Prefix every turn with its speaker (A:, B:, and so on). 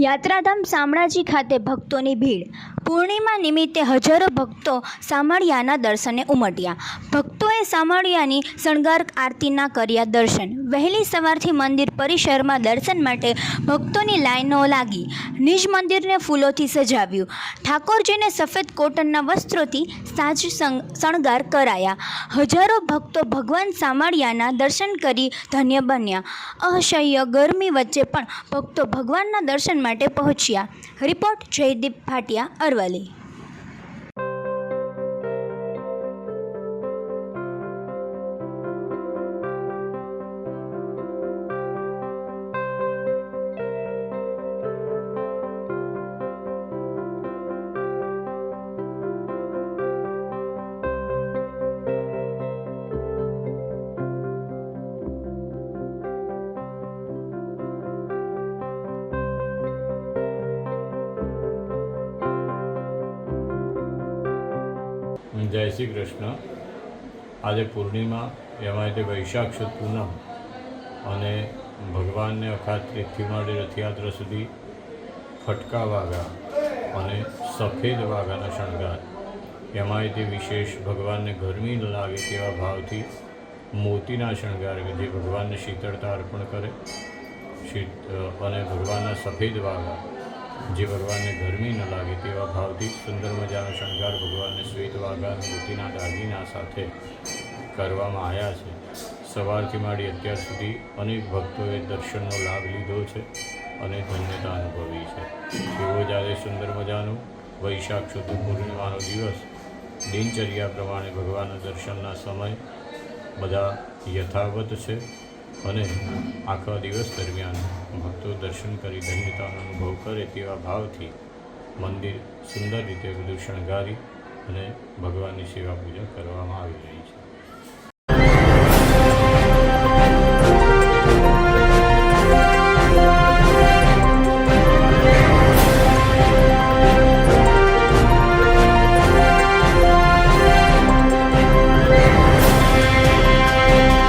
A: યાત્રાધામ શામળાજી ખાતે ભક્તોની ભીડ. પૂર્ણિમા નિમિત્તે હજારો ભક્તો શામળિયાના દર્શને ઉમટ્યા. ભક્તોએ શામળિયાની શણગાર આરતીના કર્યા દર્શન. વહેલી સવારથી મંદિર પરિસરમાં દર્શન માટે ભક્તોની લાઈનો લાગી. નિજ મંદિરને ફૂલોથી સજાવ્યું. ઠાકોરજીને સફેદ કોટનના વસ્ત્રોથી સાજ શણગાર કરાયા. હજારો ભક્તો ભગવાન શામળિયાના દર્શન કરી ધન્ય બન્યા. અસહ્ય ગરમી વચ્ચે પણ ભક્તો ભગવાનના દર્શન માટે પહોંચ્યા. રિપોર્ટ જયદીપ ભાટિયા, અરવલ્લી.
B: જય શ્રી કૃષ્ણ. આજે પૂર્ણિમા, એમાં તે વૈશાખ સુદ પૂનમ અને ભગવાનને અખાત્રીજથી માંડી રથયાત્રા સુધી ફટકા વાગા અને સફેદ વાઘાના શણગાર, એમાંય તે વિશેષ ભગવાનને ગરમી ન લાગે તેવા ભાવથી મોતીના શણગાર જે ભગવાનને શીતળતા અર્પણ કરે, અને ભગવાનના સફેદ વાઘા જે ભગવાનને ગરમી ન લાગે તેવા ભાવથી સુંદર મજાનો શણગાર ભગવાનને શ્વેત વાઘા અને મોતીના દાગીના સાથે કરવામાં આવ્યા છે. સવારથી માંડી અત્યાર સુધી અનેક ભક્તોએ દર્શનનો લાભ લીધો છે અને ધન્યતા અનુભવી છે. એવો જ આજે સુંદર મજાનો વૈશાખ સુદ પૂર્ણિમાનો દિવસ દિનચર્યા પ્રમાણે ભગવાનના દર્શનના સમય બધા યથાવત છે અને આખા દિવસ દરમિયાન ભક્તો દર્શન કરી ધન્યતાનો અનુભવ કરે તેવા ભાવથી મંદિર સુંદર રીતે બધું શણગારી અને ભગવાનની સેવા પૂજા કરવામાં આવી રહી છે.